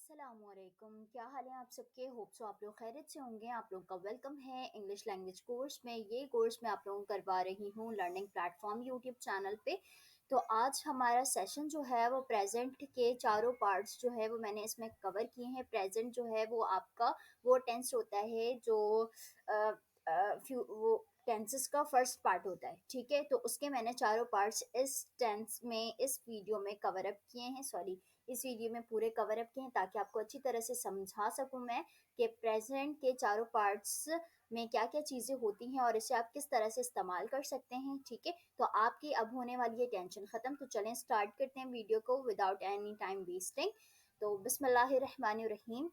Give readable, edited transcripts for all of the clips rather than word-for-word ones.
अस्सलामुअलैकुम, क्या हाल है आप सबके। होप सो आप लोग खैरियत से होंगे। आप लोगों का वेलकम है इंग्लिश लैंग्वेज कोर्स में। ये कोर्स मैं आप लोगों को करवा रही हूँ लर्निंग प्लेटफॉर्म यूट्यूब चैनल पे। तो आज हमारा सेशन जो है वो प्रेजेंट के चारों पार्ट्स जो है वो मैंने इसमें कवर किए हैं। प्रेजेंट जो है वो आपका वो टेंस होता है जो वो टेंसेस का फर्स्ट पार्ट होता है, ठीक है। तो उसके मैंने चारों पार्ट्स इस टेंस में इस वीडियो में कवर अप किए हैं, सॉरी इस वीडियो में पूरे कवर अप किए हैं ताकि आपको अच्छी तरह से समझा सकूं मैं कि प्रेजेंट के चारों पार्ट्स में क्या क्या चीज़ें होती हैं और इसे आप किस तरह से इस्तेमाल कर सकते हैं, ठीक है। तो आपकी अब होने वाली है टेंशन ख़त्म। तो चलें स्टार्ट करते हैं वीडियो को विदाउट एनी टाइम वेस्टिंग। तो बिस्मिल्लाहिर्रहमानिर्रहीम।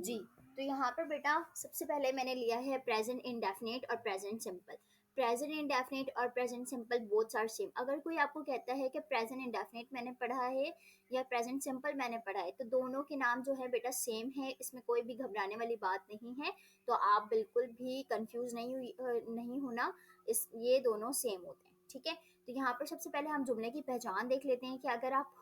जी, तो यहाँ पर बेटा सबसे पहले मैंने लिया है प्रेजेंट इंडेफिनिट और प्रेजेंट सिंपल। प्रेजेंट इंडेफिनिट और present simple both are same. अगर कोई आपको कहता है कि प्रेजेंट इंडेफिनिट मैंने पढ़ा है या प्रेजेंट सिंपल मैंने पढ़ा है, तो दोनों के नाम जो है बेटा सेम है, इसमें कोई भी घबराने वाली बात नहीं है। तो आप बिल्कुल भी कंफ्यूज नहीं होना, इस ये दोनों सेम होते हैं, ठीक है। तो यहाँ पर सबसे पहले हम जुमले की पहचान देख लेते हैं कि अगर आप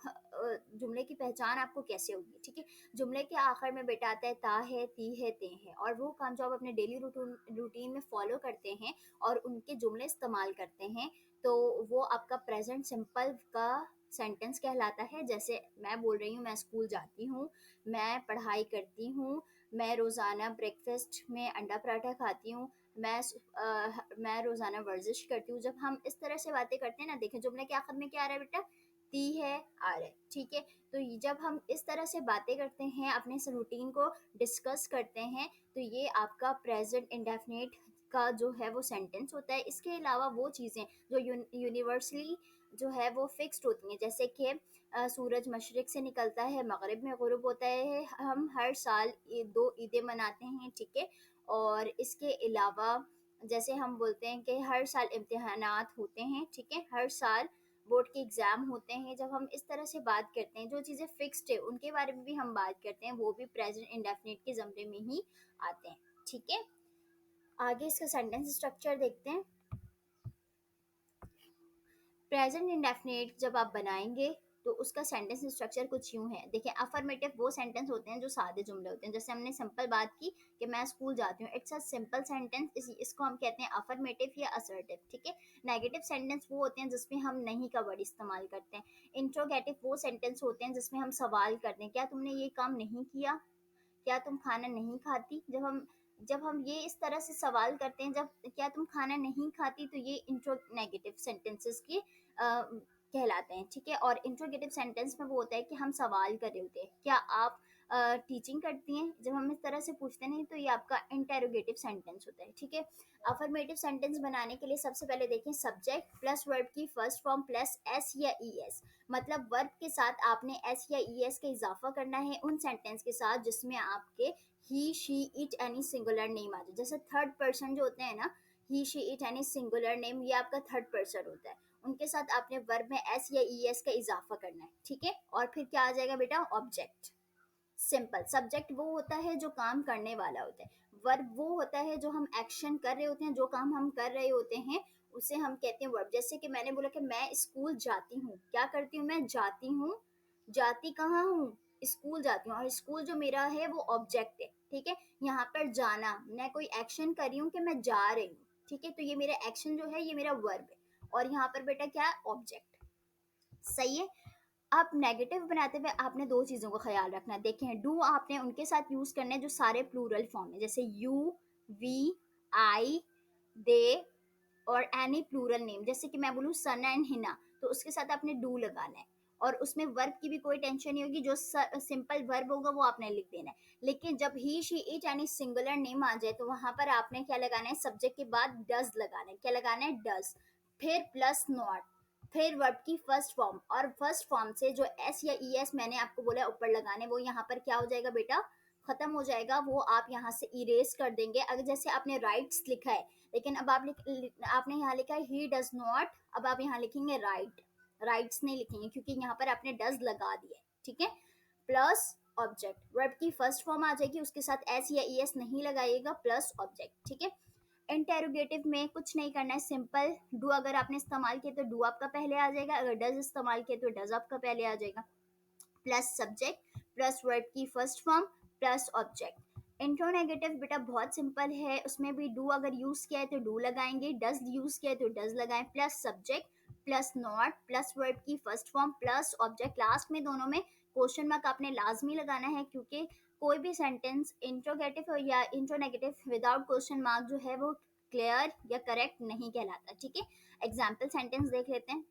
जुमले की पहचान आपको कैसे होगी, ठीक है। जुमले के आखिर में बेटा आता है ता है, ती है, ते है, और वो काम जो आप अपने डेली रूटीन में फॉलो करते हैं और उनके जुमले इस्तेमाल करते हैं, तो वो आपका प्रेजेंट सिंपल का सेंटेंस कहलाता है। जैसे मैं बोल रही हूँ, मैं स्कूल जाती हूँ, मैं पढ़ाई करती हूँ, मैं रोज़ाना ब्रेकफास्ट में अंडा पराठा खाती हूँ, मैं रोज़ाना वर्जिश करती हूँ। जब हम इस तरह से बातें करते हैं ना, देखें जुमले के आखिर में क्या आ रहा है बेटा, ती है, आ रहा है, ठीक है। तो जब हम इस तरह से बातें करते हैं, अपने इस रूटीन को डिस्कस करते हैं, तो ये आपका प्रेजेंट इंडेफिनिट का जो है वो सेंटेंस होता है। इसके अलावा वो चीज़ें जो यूनिवर्सली जो है वो फिक्स्ड होती हैं, जैसे कि सूरज मशरिक से निकलता है, मगरिब में गुरूब होता है, हम हर साल दो ईदें मनाते हैं, ठीक है। और इसके अलावा जैसे हम बोलते हैं कि हर साल इम्तिहानात होते हैं, ठीक है, हर साल बोर्ड के एग्ज़ाम होते हैं। जब हम इस तरह से बात करते हैं, जो चीज़ें फिक्स्ड है उनके बारे में भी हम बात करते हैं, वो भी प्रेजेंट इंडेफिनिट के ज़मरे में ही आते हैं, ठीक है। आगे इसका सेंटेंस स्ट्रक्चर देखते हैं। प्रेजेंट इंडेफिनिट जब आप बनाएंगे तो उसका सेंटेंस स्ट्रक्चर कुछ यूं है। देखिए, अफर्मेटिव वो सेंटेंस होते हैं जो सादे जुमले होते हैं। जैसे हमने सिंपल बात की कि मैं स्कूल जाती हूँ, इट्स अ सिंपल सेंटेंस, इसको हम कहते हैं अफर्मेटिव या असर्टिव, ठीक है। नेगेटिव सेंटेंस वो होते हैं जिसमें हम नहीं का वर्ड इस्तेमाल करते हैं। इंट्रोगेटिव वो सेंटेंस होते हैं जिसमें हम सवाल करते हैं, क्या तुमने ये काम नहीं किया, क्या तुम खाना नहीं खाती। जब हम ये इस तरह से सवाल करते हैं, जब क्या तुम खाना नहीं खाती, तो ये इंट्रोनेगेटिव सेंटेंसेस की कहलाते हैं, ठीक है। और इंट्रोगेटिव सेंटेंस में वो होता है कि हम सवाल कर रहे होते हैं, क्या आप टीचिंग करती हैं। जब हम इस तरह से पूछते नहीं, तो ये आपका इंटेरोगेटिव सेंटेंस होता है, ठीक है। अफर्मेटिव सेंटेंस बनाने के लिए सबसे पहले देखें, सब्जेक्ट प्लस वर्ब की फर्स्ट फॉर्म प्लस एस या ई एस। मतलब वर्ब के साथ आपने एस या ई एस का इजाफा करना है उन सेंटेंस के साथ जिसमें आपके he she it any singular name आ जाए। जैसे थर्ड पर्सन जो होते हैं ना, he she it any singular name, ये आपका थर्ड पर्सन होता है। उनके साथ आपने वर्ब में एस या ई एस का इजाफा करना है, ठीक है। और फिर क्या आ जाएगा बेटा, ऑब्जेक्ट। सिंपल सब्जेक्ट वो होता है जो काम करने वाला होता है। वर्ब वो होता है जो हम एक्शन कर रहे होते हैं, जो काम हम कर रहे होते हैं, उसे हम कहते हैं वर्ब। जैसे कि मैंने बोला कि मैं स्कूल जाती हूँ, क्या करती हूँ, मैं जाती हूँ, जाती कहाँ हूँ, स्कूल जाती हूँ। और स्कूल जो मेरा है वो ऑब्जेक्ट है, ठीक है। यहाँ पर जाना, मैं कोई एक्शन कर रही हूँ कि मैं जा रही हूँ, ठीक है। तो ये मेरा एक्शन जो है ये मेरा वर्ब है, और यहाँ पर बेटा क्या है, ऑब्जेक्ट, सही है। आप नेगेटिव बनाते हुए आपने दो चीज़ों का ख्याल रखना है। देखें, डू आपने उनके साथ यूज़ करने हैं जो सारे प्लूरल फॉर्म है, जैसे यू, वी, आई, दे, और एनी प्लूरल नेम। जैसे कि मैं बोलूँ सना एंड हिना, तो उसके साथ आपने डू लगाना है, और उसमें वर्ब की भी कोई टेंशन नहीं होगी, जो सिंपल वर्ब होगा वो आपने लिख देना है। लेकिन जब ही शी इट यानी सिंगुलर नेम आ जाए, तो वहां पर आपने क्या लगाना है, सब्जेक्ट के बाद डज लगाना है। क्या लगाना है, डज, फिर प्लस नॉट, फिर वर्ब की फर्स्ट फॉर्म, और फर्स्ट फॉर्म से जो एस या ई एस मैंने आपको बोला ऊपर लगाने, वो यहाँ पर क्या हो जाएगा बेटा, खत्म हो जाएगा। वो आप यहाँ से इरेज कर देंगे। अगर जैसे आपने राइट्स लिखा है, लेकिन अब आपने यहाँ लिखा है ही डज नॉट, अब आप यहाँ लिखेंगे राइट, राइट्स नहीं लिखेंगे क्योंकि यहाँ पर आपने डज लगा दिया, ठीक है। प्लस ऑब्जेक्ट, वर्ब की फर्स्ट फॉर्म आ जाएगी, उसके साथ एस या ई एस नहीं लगाइएगा, प्लस ऑब्जेक्ट, ठीक है। इंटेरोगेटिव में कुछ नहीं करना है, सिंपल डू अगर आपने इस्तेमाल किया तो डू आपका पहले आ जाएगा, अगर डज इस्तेमाल किया तो डज आपका पहले आ जाएगा, प्लस सब्जेक्ट प्लस वर्ब की फर्स्ट फॉर्म प्लस ऑब्जेक्ट। इंट्रोनेगेटिव बेटा बहुत सिंपल है, उसमें भी डू अगर यूज किया है तो डू लगाएंगे, डज यूज किया है तो डज लगाएं, plus subject plus not plus verb की first form plus object. Last में दोनों में क्वेश्चन मार्क आपने लाजमी लगाना है, क्योंकि कोई भी सेंटेंस इंट्रोगेटिव या इंट्रोनेगेटिव विदाउट क्वेश्चन मार्क जो है वो क्लियर या करेक्ट नहीं कहलाता। ठीक है, एग्जाम्पल सेंटेंस देख लेते हैं।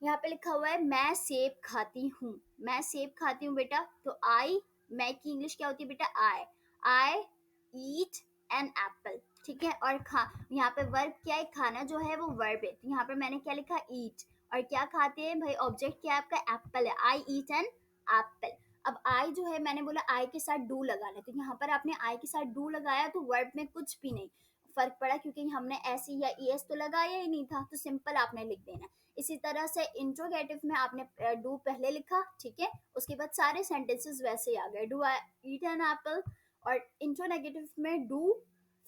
यहाँ पे लिखा हुआ है मैं सेब खाती हूँ, मैं सेब खाती हूँ बेटा, तो आई, मैं की इंग्लिश क्या होती है बेटा, आई ईट एन एप्पल। ठीक है, और खा, यहाँ पे वर्ब क्या है, खाना जो है वो वर्ब है, तो यहाँ पे मैंने क्या लिखा, ईट, और क्या खाते हैं भाई, ऑब्जेक्ट क्या है आपका, एप्पल है, आई ईट एन एप्पल। अब आई जो है मैंने बोला आई के साथ डू लगाना है, तो यहाँ पर आपने आई के साथ डू लगाया तो वर्ब में कुछ भी नहीं फर्क पड़ा, क्योंकि हमने ऐसी या ई एस तो लगाया ही नहीं था, तो सिंपल आपने लिख देना। इसी तरह से इंट्रोगेटिव में आपने डू पहले लिखा, ठीक है, उसके बाद सारे सेंटेंसेस वैसे ही आ गए, do I eat an apple. और इंट्रोनेगेटिव में डू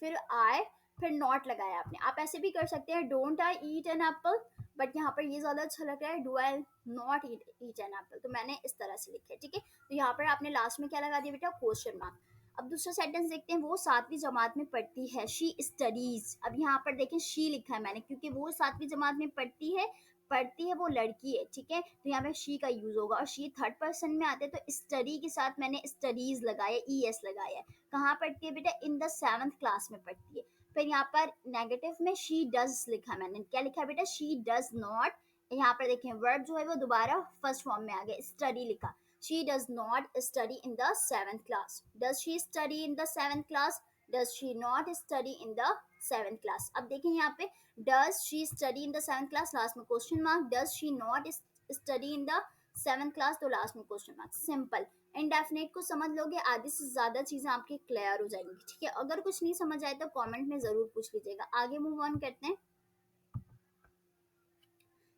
फिर आई फिर नॉट लगाया आपने। आप ऐसे भी कर सकते हैं don't I eat an apple, but यहाँ पर ये ज्यादा अच्छा लग रहा है, do I not eat an apple, तो मैंने इस तरह से लिखा है। ठीक है, तो यहाँ पर आपने लास्ट में क्या लगा दिया बेटा, क्वेश्चन मार्क। अब दूसरा सेंटेंस देखते हैं, वो 7वीं जमात में पढ़ती है, शी स्टडीज। अब यहाँ पर देखें शी लिखा है मैंने, क्योंकि वो 7वीं जमात में पढ़ती है वो लड़की है। ठीक है, तो यहाँ पे शी का यूज होगा, और शी थर्ड पर्सन में आते हैं, तो स्टडी के साथ मैंने स्टडीज लगाया, ई एस लगाया है। कहाँ पढ़ती है बेटा, इन द 7th क्लास में पढ़ती है। फिर यहाँ पर नेगेटिव में शी डज लिखा, मैंने क्या लिखा है बेटा, शी डज नॉट। यहाँ पर देखें वर्ब जो है वो दोबारा फर्स्ट फॉर्म में आ गया, स्टडी लिखा, she does not study in the 7th class. Does she study in the 7th class? Does she not study in the 7th class? अब देखें यहाँ पे does she study in the 7th class, last में question mark, does she not study in the 7th class, तो last में question mark. Simple, indefinite को समझ लोगे आधे से ज्यादा चीजें आपकी क्लियर हो जाएंगी। ठीक है, अगर कुछ नहीं समझ आए तो कमेंट में जरूर पूछ लीजिएगा। आगे मूव ऑन करते हैं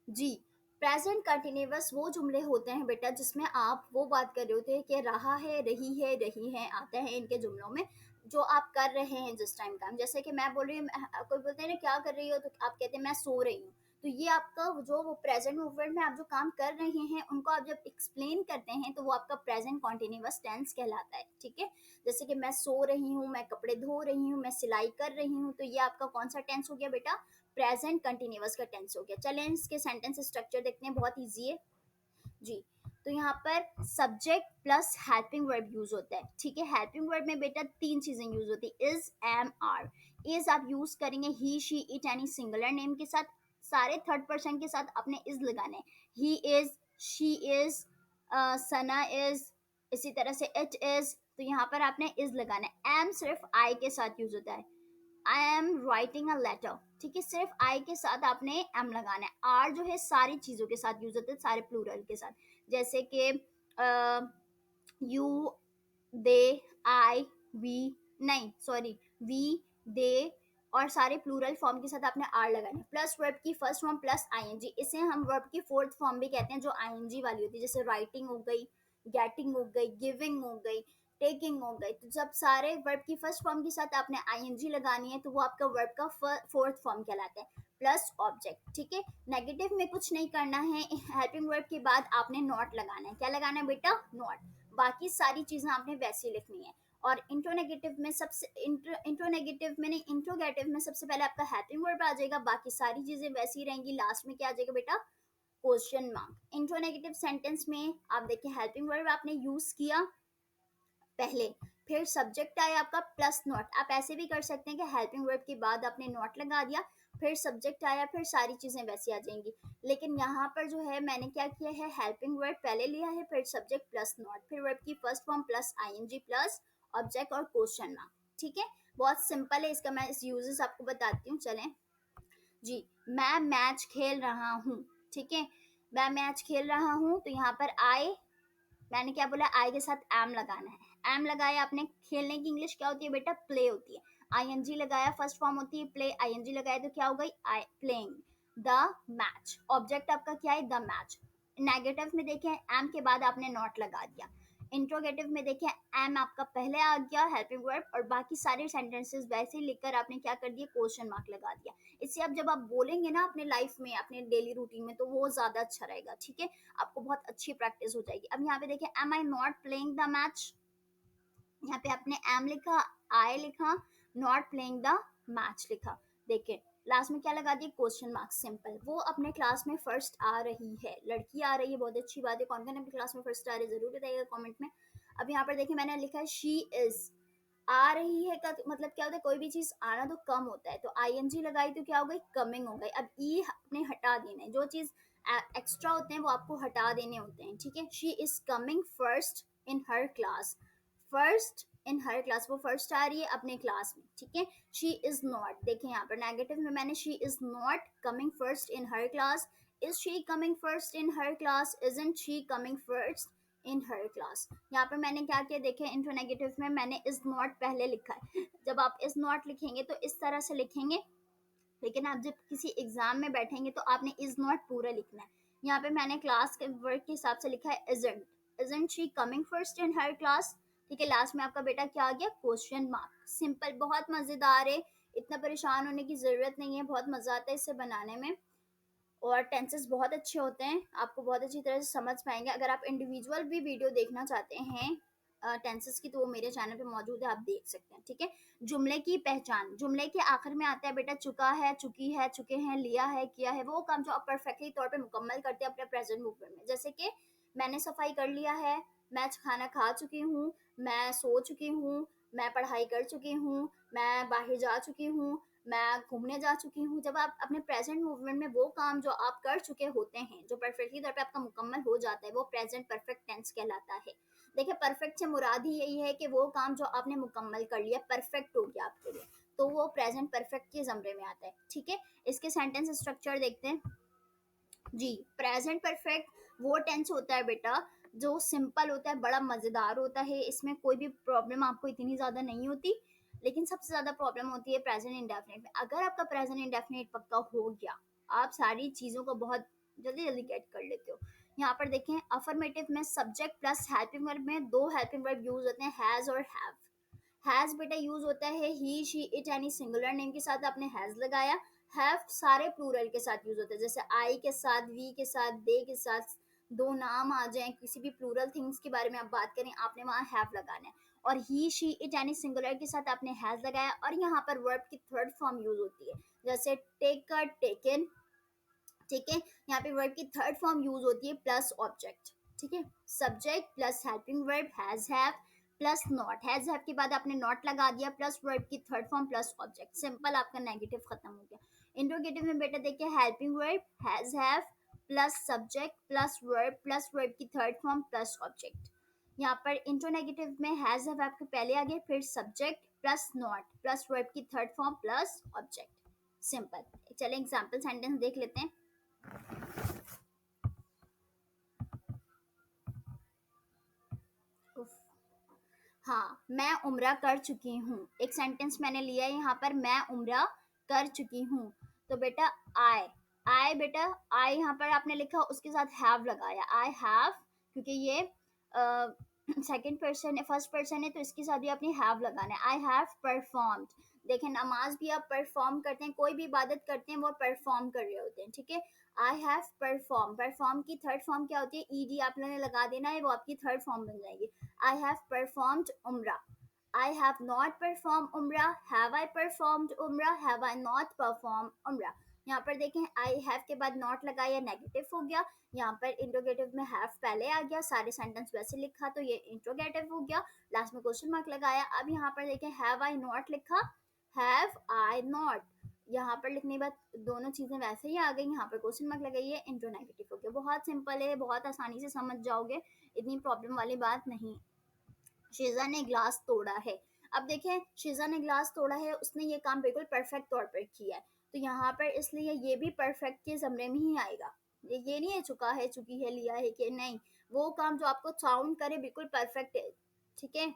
जी। प्रेजेंट कंटिन्यूअस वो जुमले होते हैं बेटा जिसमें आप वो बात कर रहे होते हैं कि रहा है, रही है आता है इनके जुमलों में, जो आप कर रहे हैं जिस टाइम काम। जैसे कि मैं बोल रही हूँ, कोई बोलते हैं ना क्या कर रही हो, तो आप कहते हैं मैं सो रही हूँ, तो ये आपका जो वो प्रेजेंट मूवमेंट में आप जो काम कर रहे हैं उनको आप जब एक्सप्लेन करते हैं तो वो आपका प्रेजेंट कॉन्टिन्यूअस टेंस कहलाता है। ठीक है, जैसे कि मैं सो रही हूँ, मैं कपड़े धो रही हूँ, मैं सिलाई कर रही हूँ, तो ये आपका कौन सा टेंस हो गया बेटा, प्रेजेंट कंटिन्यूअस का टेंस हो गया। चलें इसके सेंटेंस स्ट्रक्चर देखते हैं, बहुत इजी है जी। तो यहाँ पर subject plus helping verb use होता है। ठीक है, हेल्पिंग वर्ब में बेटा 3 चीजें यूज होती है, इज, एम, आर। इज आप यूज करेंगे he, she, it any singular name के साथ, सारे थर्ड पर्सन के साथ अपने इज लगाने, he is, she is, Sana is, इसी तरह से इट इज, तो यहाँ पर आपने इज लगाना है। एम सिर्फ आई के साथ यूज होता है, I am writing a letter. ठीक है, सिर्फ आई के साथ आपने एम लगाना है। आर जो है सारी चीजों के साथ यूज होता है, सारे प्लूरल के साथ, जैसे कि यू, दे, आई, वी, नहीं सॉरी, वी, दे, और सारे प्लूरल फॉर्म के साथ आपने आर लगाना है। प्लस वर्ब की फर्स्ट फॉर्म प्लस आईएनजी, इसे हम वर्ब की फोर्थ फॉर्म भी कहते हैं, जो आईएनजी वाली होती है, जैसे राइटिंग हो गई, गेटिंग हो गई, गिविंग हो गई, टेकिंग हो गई। तो जब सारे वर्ब की फर्स्ट फॉर्म के साथ आपने आईएनजी लगानी है तो वो आपका वर्ब का फोर्थ फॉर्म कहलाता है, प्लस ऑब्जेक्ट। ठीक है, नेगेटिव में कुछ नहीं करना है, हेल्पिंग वर्ब के बाद आपने नॉट लगाना है। क्या लगाना है बेटा, नॉट। बाकी सारी चीजें आपने वैसे लिखनी है। और इंट्रोनेगेटिव में सबसे इंट्रोनेगेटिव में नहीं, इंट्रोगेटिव में सबसे पहले आपका हेल्पिंग वर्ब आ जाएगा, बाकी सारी चीजें वैसी रहेंगी, लास्ट में क्या आ जाएगा बेटा, क्वेश्चन मार्क। इंट्रोनेगेटिव सेंटेंस में आप देखिए हेल्पिंग वर्ब आपने यूज किया पहले, फिर सब्जेक्ट आया आपका प्लस नॉट। आप ऐसे भी कर सकते हैं कि हेल्पिंग वर्ब के बाद आपने नॉट लगा दिया, फिर सब्जेक्ट आया, फिर सारी चीजें वैसी आ जाएंगी। लेकिन यहाँ पर जो है मैंने क्या किया है, हेल्पिंग वर्ब पहले लिया है, फिर सब्जेक्ट प्लस नॉट, फिर वर्ब की first form plus ING plus object और क्वेश्चन मार्क। ठीक है, बहुत सिंपल है, इसका मैं इस यूजेस आपको बताती हूँ। चलें जी। मैं मैच खेल रहा हूँ। ठीक है, मैं मैच खेल रहा हूँ, तो यहाँ पर आई, मैंने क्या बोला, आई के साथ एम लगाना है। एम लगाया आपने, खेलने की इंग्लिश क्या होती है बेटा, प्ले होती है। आईएनजी लगाया, फर्स्ट फॉर्म होती है प्ले, आईएनजी लगाया तो क्या हो गई, I playing the match. Object आपका क्या है, द मैच। नेगेटिव में देखें एम के बाद आपने नॉट लगा दिया। इंट्रोगेटिव में देखिए एम आपका पहले आ गया हेल्पिंग वर्ब, और बाकी सारे सेंटेंसेस वैसे ही लिखकर आपने क्या कर दिया, क्वेश्चन मार्क लगा दिया। इससे अब जब आप बोलेंगे ना अपने लाइफ में, अपने डेली रूटीन में, तो वो ज्यादा अच्छा रहेगा। ठीक है, आपको बहुत अच्छी प्रैक्टिस हो जाएगी। अब यहाँ पे देखिए am I not playing the match, यहाँ पे आपने एम लिखा, आई लिखा, नॉट प्लेइंग द मैच लिखा। देखिए लास्ट में क्या लगा दिया, क्वेश्चन मार्क। सिंपल। वो अपने क्लास में फर्स्ट आ रही है, लड़की आ रही है, बहुत अच्छी बात है। कौन कौन अपनी क्लास में फर्स्ट आ रही है जरूर बताइएगा कमेंट में। अब यहाँ पर देखिए मैंने लिखा है शी इज। आ रही है का मतलब क्या होता है, कोई भी चीज आना तो कम होता है, तो आईएनजी लगाई तो क्या हो गई, कमिंग हो गई। अब ई आपने हटा देना है, जो चीज एक्स्ट्रा होते हैं वो आपको हटा देने होते हैं। ठीक है, she is coming first in her class. First in her class, वो फर्स्ट आ रही है अपने क्लास में। ठीक है, शी इज नॉट, देखें यहाँ पर नेगेटिव में मैंने she is not coming first in her class. Is she coming first in her class, isn't she coming first in her class. यहाँ पर मैंने क्या किया, देखें इंटू नेगेटिव में मैंने इज नॉट पहले लिखा है। जब आप इज नॉट लिखेंगे तो इस तरह से लिखेंगे, लेकिन आप जब किसी एग्जाम में बैठेंगे तो आपने इज नॉट पूरा लिखना है। यहाँ पे मैंने क्लास के वर्क के हिसाब से लिखा है isn't. Isn't she coming first in her class. ठीक है, लास्ट में आपका बेटा क्या आ गया, क्वेश्चन मार्क। सिंपल, बहुत मजेदार है, इतना परेशान होने की जरूरत नहीं है, बहुत मजा आता है इसे बनाने में। और टेंसेस बहुत अच्छे होते हैं, आपको बहुत अच्छी तरह से समझ पाएंगे। अगर आप इंडिविजुअल भी वीडियो देखना चाहते हैं टेंसेस की, तो वो मेरे चैनल पे मौजूद है, आप देख सकते हैं। ठीक है, जुमले की पहचान, जुमले के आखिर में आता है बेटा चुका है, चुकी है, चुके हैं, लिया है, किया है। वो काम जो आप परफेक्टली तौर पे मुकम्मल करते हैं अपने प्रेजेंट मूवमेंट में, जैसे कि मैंने सफाई कर लिया है, मैं खाना खा चुकी हूँ, मैं सो चुकी हूँ, मैं पढ़ाई कर चुकी हूँ, मैं बाहर जा चुकी हूँ, मैं घूमने जा चुकी हूँ। जब आप अपने प्रेजेंट मूवमेंट में वो काम जो आप कर चुके होते हैं, जो परफेक्टली तौर पे आपका मुकम्मल हो जाता है, वो प्रेजेंट परफेक्ट टेंस कहलाता है। देखिए परफेक्ट से मुराद ही यही है कि वो काम जो आपने मुकम्मल कर लिया, परफेक्ट हो गया आपके लिए, तो वो प्रेजेंट परफेक्ट के जमरे में आता है। ठीक है, इसके सेंटेंस स्ट्रक्चर देखते हैं जी। प्रेजेंट परफेक्ट वो टेंस होता है बेटा जो सिंपल होता है, बड़ा मजेदार होता है, इसमें कोई भी प्रॉब्लम आपको इतनी ज्यादा नहीं होती। लेकिन सबसे ज्यादा प्रॉब्लम होती है प्रेजेंट इंडेफिनिट में। अगर आपका प्रेजेंट इंडेफिनिट पक्का हो गया, आप सारी चीजों को बहुत जल्दी जल्दी गेट कर लेते हो। यहाँ पर देखें अफर्मेटिव में सब्जेक्ट प्लस हेल्पिंग वर्ब में दो हेल्पिंग वर्ब यूज होते हैं, हैज और हैव। हैज बेटा यूज होता है ही शी इट यानी सिंगुलर नेम के साथ आपने हैज लगाया। हैव सारे प्लूरल के साथ यूज होता है, जैसे आई के साथ, वी के साथ, दे के साथ, दो नाम आ जाएं, किसी भी प्लूरल थिंग्स के बारे में आप बात करें, आपने वहां हैव लगाना है। और ही शी इट यानी सिंगुलर के साथ आपने हैज लगाया। और यहाँ पर वर्ब की थर्ड फॉर्म यूज होती है, जैसे टेक, टेकन। ठीक है, यहाँ पे वर्ब की थर्ड फॉर्म यूज होती है प्लस ऑब्जेक्ट। ठीक है, subject plus helping verb has have plus not, has have के बाद आपने नॉट लगा दिया, प्लस वर्ब की third form plus object. Simple, आपका नेगेटिव खत्म हो गया। इंट्रोगेटिव में बेटा देखिए helping verb has have plus subject plus verb की थर्ड फॉर्म प्लस ऑब्जेक्ट। यहाँ पर इंट्रोनेगेटिव में हैज हैव आपके पहले आ गए, फिर subject plus not plus verb की third form plus object. Simple. चले एग्जाम्पल सेंटेंस देख लेते हैं। हाँ, मैं उम्रा कर चुकी हूँ। एक सेंटेंस मैंने लिया है यहाँ पर, मैं उम्रा कर चुकी हूँ। तो बेटा आई बेटा आई यहाँ पर आपने लिखा, उसके साथ हैव लगाया, आई हैव, क्योंकि ये सेकंड पर्सन है, फर्स्ट पर्सन है, तो इसके साथ भी आपने हैव लगाना है। I have performed. देखें नमाज भी आप परफॉर्म करते हैं, कोई भी इबादत करते हैं वो परफॉर्म कर रहे होते हैं। ठीक है, आई हैव परफॉर्म, परफॉर्म की थर्ड फॉर्म क्या होती है, ईडी आप लोगों ने लगा देना है, वो आपकी थर्ड फॉर्म बन जाएगी। I have performed Umrah. I have not performed Umrah. Have I performed Umrah? Have I not performed Umrah? यहाँ पर देखें आई हैव के बाद नॉट लगाया, नेगेटिव हो गया। यहाँ पर इंट्रोगेटिव में हैव पहले आ गया, सारे सेंटेंस वैसे लिखा तो ये इंट्रोगेटिव हो गया, लास्ट में क्वेश्चन मार्क लगाया। अब यहाँ पर देखें हैव आई नॉट लिखा, हैव आई नॉट, यहाँ पर लिखने के बाद दोनों चीजें वैसे ही आ गई, यहाँ पर क्वेश्चन मार्क लगाइए, इंट्रोनेगेटिव हो गया। बहुत सिंपल है, बहुत आसानी से समझ जाओगे, इतनी प्रॉब्लम वाली बात नहीं। शीजा ने ग्लास तोड़ा है। अब देखें शीजा ने ग्लास तोड़ा है, उसने ये काम बिल्कुल परफेक्ट तौर पर किया है, तो यहाँ पर इसलिए ये भी परफेक्ट के जमरे में ही आएगा। ये नहीं है चुका है, चुकी है, लिया है कि नहीं, वो काम जो आपको साउंड करे बिल्कुल परफेक्ट है। ठीक है,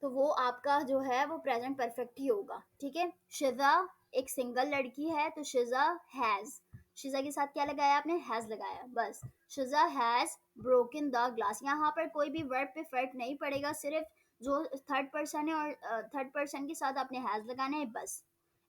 तो वो आपका जो है वो प्रेजेंट परफेक्ट ही होगा। ठीक है, शिजा एक सिंगल लड़की है, तो शिजा हैज, शिजा के साथ क्या लगाया आपने, हैज लगाया, बस। शिजा हैज ब्रोकन द ग्लास। यहाँ पर कोई भी वर्ब पे फर्क नहीं पड़ेगा, सिर्फ जो थर्ड पर्सन है और थर्ड पर्सन के साथ आपने हैज लगाना है, बस।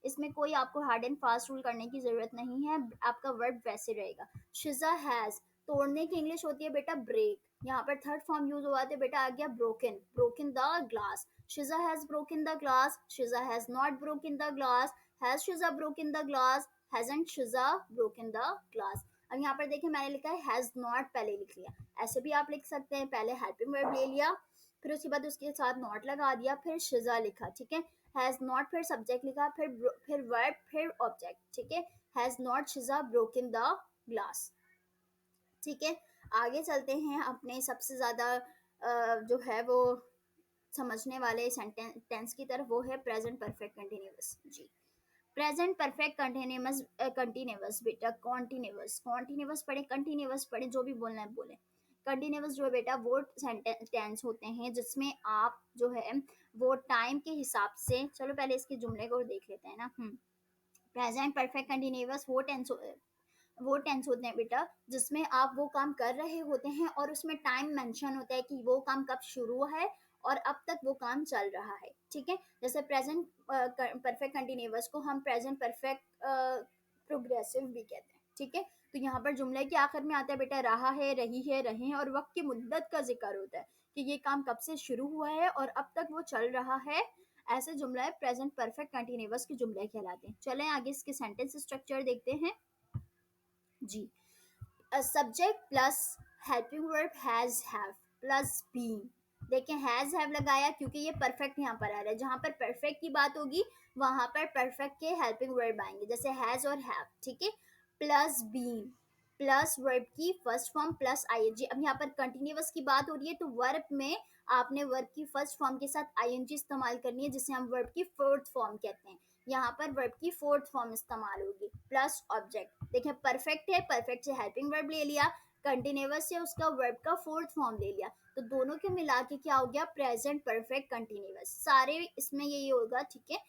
इसमें कोई आपको हार्ड एंड फास्ट रूल करने की जरूरत नहीं है, आपका वर्ब वैसे रहेगा। शिजा हैज, तोड़ने की इंग्लिश होती है बेटा ब्रेक, यहाँ पर थर्ड फॉर्म यूज हुआ था बेटा, आ गया broken, broken the glass. शिजा has broken the glass, शिजा has not broken the glass, has शिजा broken the glass, hasn't शिजा broken the glass. अब यहाँ पर देखिए मैंने लिखा है हैज नॉट पहले लिख लिया, ऐसे भी आप लिख सकते हैं, पहले हेल्पिंग वर्ब ले लिया, फिर उसके बाद उसके साथ नॉट लगा दिया, फिर शिजा लिखा, ठीक है। हैज नॉट, फिर सब्जेक्ट लिखा, फिर वर्ब, फिर ऑब्जेक्ट, ठीक है। Has not शिजा broken the glass, ठीक है। आगे चलते हैं, अपने सबसे ज्यादा जो है वो समझने वाले सेंटेंस की तरफ, वो है प्रेजेंट परफेक्ट कंटिन्यूअस। जी, प्रेजेंट परफेक्ट कंटिन्यूअस, कंटिन्यूअस बेटा, कॉन्टिन्यूअस, कॉन्टिन्यूअस पढ़े, कंटिन्यूअस पढ़े, जो भी बोलना है बोले। कंटिन्यूअस जो है बेटा वो टेंस होते हैं जिसमें आप जो है वो टाइम के हिसाब से, चलो पहले इसके जुमले को देख लेते हैं ना। प्रेजेंट परफेक्ट कंटिन्यूअस वो टेंस होते हैं बेटा जिसमें आप वो काम कर रहे होते हैं और उसमें टाइम मेंशन होता है कि वो काम कब शुरू हुआ है और अब तक वो काम चल रहा है, ठीक है। जैसे प्रेजेंट परफेक्ट कंटिन्यूअस को हम प्रेजेंट परफेक्ट प्रोग्रेसिव भी कहते हैं, ठीक है। तो यहाँ पर जुमले के आखिर में आता है बेटा रहा है, रही है, रहे हैं, और वक्त की मुद्दत का जिक्र होता है कि ये काम कब से शुरू हुआ है और अब तक वो चल रहा है। ऐसे जुमला है प्रेजेंट परफेक्ट कंटिन्यूअस के जुमले कहलाते हैं। चलें आगे इसके सेंटेंस स्ट्रक्चर देखते हैं। जी, subject plus helping verb has have plus been. देखें हैज हैव लगाया क्योंकि ये परफेक्ट यहाँ पर आ रहा है, जहां पर परफेक्ट की बात होगी वहां पर परफेक्ट के हेल्पिंग वर्ब आएंगे, जैसे हैज और हैव, ठीक है। प्लस बीन, प्लस वर्ब की फर्स्ट फॉर्म प्लस आईएनजी। अब यहाँ पर कंटिन्यूअस की बात हो रही है तो वर्ब में आपने वर्ब की फर्स्ट फॉर्म के साथ आईएनजी इस्तेमाल करनी है, जिसे हम वर्ब की फोर्थ फॉर्म कहते हैं। यहाँ पर वर्ब की फोर्थ फॉर्म इस्तेमाल होगी, प्लस ऑब्जेक्ट। देखिए परफेक्ट है, परफेक्ट से हेल्पिंग वर्ब ले लिया, कंटिन्यूअस से उसका वर्ब का फोर्थ फॉर्म ले लिया, तो दोनों के मिला के क्या हो गया, प्रेजेंट परफेक्ट कंटिन्यूअस। सारे इसमें यही होगा, ठीक है।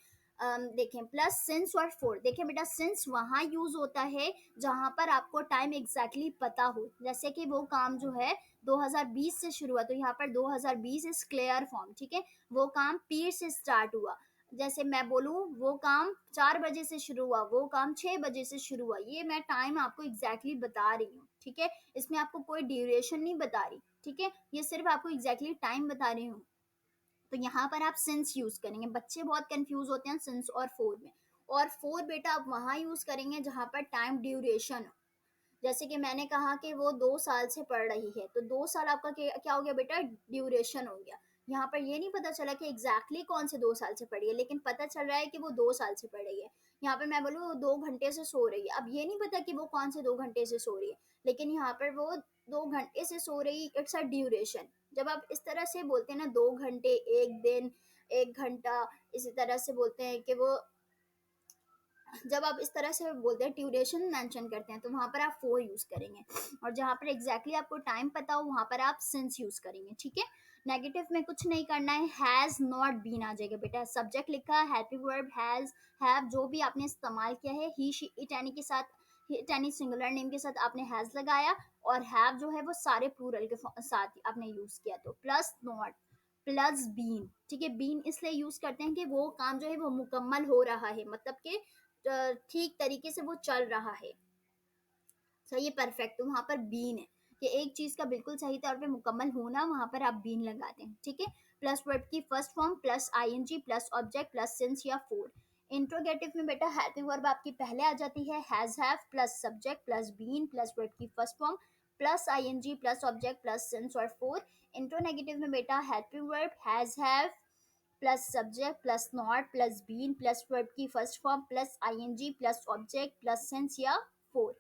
देखें प्लस सिंस और फोर। देखें बेटा सिंस वहां यूज होता है जहां पर आपको टाइम एग्जैक्टली पता हो, जैसे कि वो काम जो है 2020 से शुरू हुआ, तो यहाँ पर 2020 इज क्लियर फॉर्म, ठीक है। वो काम पीर से स्टार्ट हुआ, जैसे मैं बोलूँ वो काम 4 बजे से शुरू हुआ, वो काम 6 बजे से शुरू हुआ, ये मैं टाइम आपको एग्जैक्टली बता रही हूँ, ठीक है। इसमें आपको कोई ड्यूरेशन नहीं बता रही, ठीक है, ये सिर्फ आपको एग्जैक्टली टाइम बता रही हूँ। तो यहाँ पर आप सिंस यूज करेंगे, बच्चे बहुत कंफ्यूज होते हैं सिंस और फोर में। और फोर बेटा आप वहां यूज करेंगे जहां पर टाइम ड्यूरेशन हो, जैसे कि मैंने कहा कि वो 2 साल से पढ़ रही है, तो 2 साल आपका क्या हो गया बेटा, ड्यूरेशन हो गया। यहाँ पर ये नहीं पता चला कि एग्जैक्टली कौन से 2 साल से पढ़ी है, लेकिन पता चल रहा है कि वो 2 साल से पढ़ रही है। यहाँ पर मैं बोलूँ 2 घंटे से सो रही है, अब ये नहीं पता कि वो कौन से 2 घंटे से सो रही है, लेकिन यहाँ पर वो 2 घंटे से सो रही, इट्स अ ड्यूरेशन। जब आप इस तरह से बोलते हैं ना, 2 घंटे, एक दिन, 1 घंटा, इसी तरह से बोलते हैं कि वो, जब आप इस तरह से बोलते हैं ड्यूरेशन मेंशन करते हैं, तो वहां पर आप फोर यूज करेंगे, और जहां पर एग्जैक्टली आपको टाइम पता हो वहां पर आप सिंस यूज करेंगे, ठीक है। नेगेटिव में कुछ नहीं करना है, हैज नॉट बीन आ जाएगा बेटा, सब्जेक्ट लिखा, हेल्पिंग वर्ब हैज, हैव जो भी आपने इस्तेमाल किया है, ही शी इट एनी के साथ, इट एनी सिंगुलर नेम के साथ आपने हैज लगाया, और हैव जो है वो सारे प्लूरल के साथ आपने यूज किया, तो प्लस नॉट, प्लस बीन, ठीक है। बीन इसलिए यूज करते हैं कि वो काम जो है वो मुकम्मल हो रहा है, मतलब कि ठीक तरीके से वो चल रहा है, सही है, परफेक्ट। तो वहां पर बीन है कि एक चीज का बिल्कुल सही तौर पे मुकम्मल होना, वहां पर आप बीन लगाते हैं, ठीक है। प्लस वर्ब की first form plus ING plus object plus since या फोर। इंट्रोगेटिव में बेटा हेल्पिंग वर्ब आपकी पहले आ जाती है, has have plus subject plus been plus verb की first form plus ING plus object plus since और फोर। इंट्रोनेगेटिव में बेटा helping verb has have plus subject plus not plus been plus verb की first form plus ING plus object plus sense या four,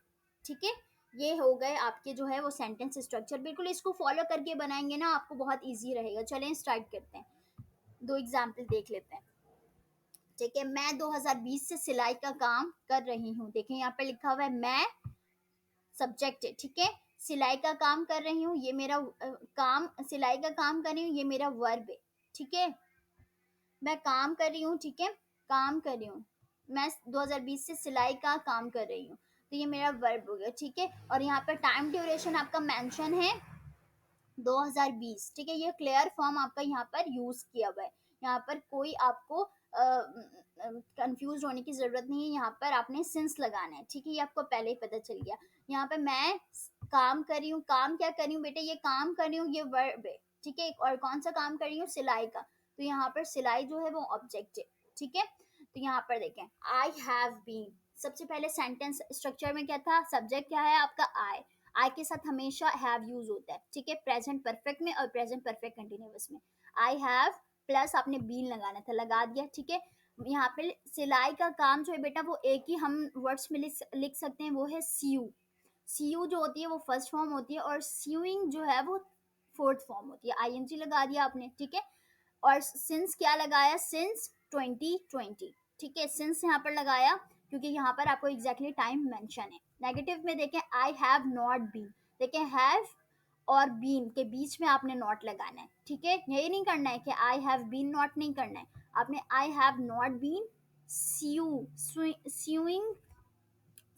ठीक है। ये हो गए आपके जो है वो सेंटेंस स्ट्रक्चर, बिल्कुल इसको फॉलो करके बनाएंगे ना आपको बहुत इजी रहेगा। चलें स्टार्ट करते हैं, दो एग्जाम्पल देख लेते हैं, ठीक है। मैं 2020 से सिलाई का काम कर रही हूँ, देखें यहाँ पे लिखा हुआ है मैं, सब्जेक्ट है, ठीक है। सिलाई का काम कर रही हूँ, ये मेरा काम, सिलाई का काम कर रही हूँ, ये मेरा वर्ब है, ठीक है। मैं काम कर रही हूँ, ठीक है, काम कर रही हूँ, मैं 2020 से सिलाई का काम कर रही हूँ, तो ये मेरा वर्ब हो गया, ठीक है। और यहाँ पर टाइम ड्यूरेशन आपका मेंशन है 2020, ठीक है। ये क्लियर फॉर्म आपका यहाँ पर यूज किया हुआ है। यहाँ पर कोई आपको कंफ्यूज होने की जरूरत नहीं है। यहाँ पर आपने सिंस लगाना है, ठीक है। ये आपको पहले ही पता चल गया। यहाँ पे मैं काम कर रही हूँ, काम क्या कर रही हूँ बेटा, ये काम कर रही हूँ, ये वर्ब है, ठीक है। और कौन सा काम कर रही हूँ, सिलाई का, तो यहाँ पर सिलाई जो है वो ऑब्जेक्ट है, ठीक है। तो यहाँ पर देखें, आई हैव बीन, सबसे पहले सेंटेंस स्ट्रक्चर में क्या था, सब्जेक्ट क्या है आपका, आई के साथ हमेशा हैव यूज होता है, ठीक है, प्रेजेंट परफेक्ट में और प्रेजेंट परफेक्ट कंटिन्यूअस में। आई हैव प्लस आपने बीन लगाना था, लगा दिया, ठीक है। यहाँ पे सिलाई का काम जो है बेटा वो एक ही हम वर्ड्स में लिख सकते हैं, वो है सीयू। सीयू जो होती है वो फर्स्ट फॉर्म होती है और सीयूइंग जो है वो फोर्थ फॉर्म होती है। आईएनजी लगा दिया आपने, ठीक है। और सिंस क्या लगाया, सिंस 2020, ठीक है। सिंस यहाँ पर लगाया क्योंकि यहाँ पर आपको एग्जैक्टली टाइम मेंशन है। नेगेटिव में देखें, आई हैव नॉट बीन, देखें हैव और बीन के बीच में आपने नॉट लगाना है, ठीक है। यही नहीं करना है कि आई हैव बीन नॉट, नहीं करना है आपने, I have not been suing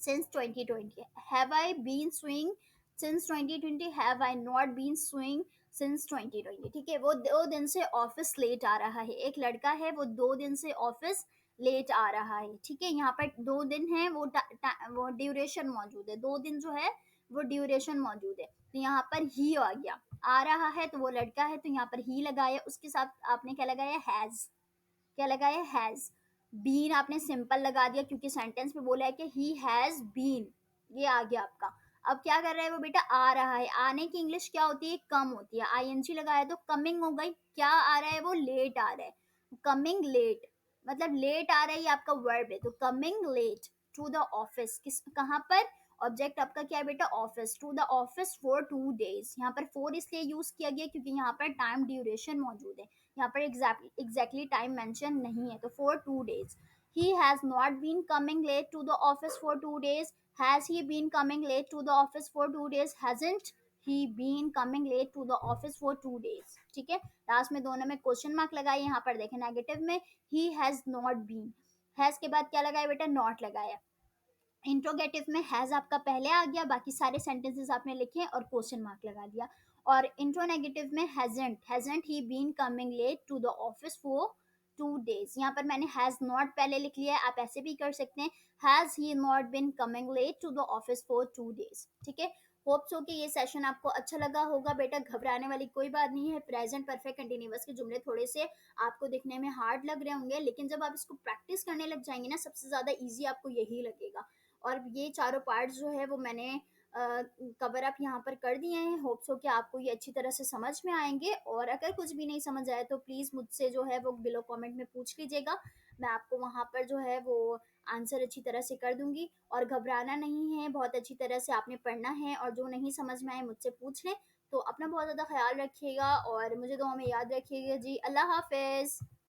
since 2020, have I been swing since 2020, have I not been swing since 2020, ठीक है। वो 2 दिन से ऑफिस लेट आ रहा है, एक लड़का है वो 2 दिन से ऑफिस लेट आ रहा है, ठीक है। यहाँ पर 2 दिन है, वो ड्यूरेशन मौजूद है, 2 दिन जो है वो ड्यूरेशन मौजूद है। तो यहाँ पर ही आ गया, आ रहा है तो वो लड़का है, तो यहाँ पर ही लगाया, उसके साथ आपने क्या लगाया, हैज, क्या लगाया, हैज। बीन आपने सिंपल लगा दिया क्योंकि सेंटेंस में बोला है कि ही हैज बीन, ये आ गया आपका। अब क्या कर रहा है वो बेटा, आ रहा है, आने की इंग्लिश क्या होती है, कम होती है, आईएनजी लगाया तो कमिंग हो गई। क्या आ रहा है, वो लेट आ रहा है, कमिंग लेट, मतलब लेट आ रहा है, ये आपका वर्ब है। तो coming late to the office, किस कहाँ पर, ऑब्जेक्ट आपका क्या है बेटा, office, to the office for 2 days। यहाँ पर फोर इसलिए यूज किया गया क्योंकि यहाँ पर टाइम ड्यूरेशन मौजूद है, यहाँ पर एग्जैक्टली टाइम मेंशन नहीं है, तो for 2 days। He has not been coming late to the office for 2 days, has he been coming late to the office for 2 days, hasn't he been coming late to the office for 2 days, ठीक है। Last में दोनों में question mark लगाए, यहाँ पर देखें negative में he has not been, has के बाद क्या लगाया बेटा, नॉट लगाया। इंट्रोगेटिव में हैज आपका पहले आ गया, बाकी सारे सेंटेंसेस आपने लिखे और क्वेश्चन मार्क लगा दिया। और इंट्रोनेगेटिव में hasn't, hasn't he been coming late to the office for 2 days। यहाँ पर मैंने हैज नॉट पहले लिख लिया है, आप ऐसे भी कर सकते हैं, has he not been coming late to the office for 2 days, ठीक है। होप्स हो कि ये सेशन आपको अच्छा लगा होगा बेटा, घबराने वाली कोई बात नहीं है। प्रेजेंट परफेक्ट कंटिन्यूअस के जुमले थोड़े से आपको दिखने में हार्ड लग रहे होंगे, लेकिन जब आप इसको प्रैक्टिस करने लग जाएंगे ना, सबसे ज्यादा इजी आपको यही लगेगा। और ये चारों पार्ट्स जो है वो मैंने कवर अप यहाँ पर कर दिए हैं। होप्स हो कि आपको ये अच्छी तरह से समझ में आएंगे। और अगर कुछ भी नहीं समझ आए तो प्लीज़ मुझसे जो है वो बिलो कमेंट में पूछ लीजिएगा, मैं आपको वहाँ पर जो है वो आंसर अच्छी तरह से कर दूंगी। और घबराना नहीं है, बहुत अच्छी तरह से आपने पढ़ना है, और जो नहीं समझ में आए मुझसे पूछ लें। तो अपना बहुत ज़्यादा ख्याल रखिएगा और मुझे दुआ में याद रखिएगा जी। अल्लाह हाफिज़।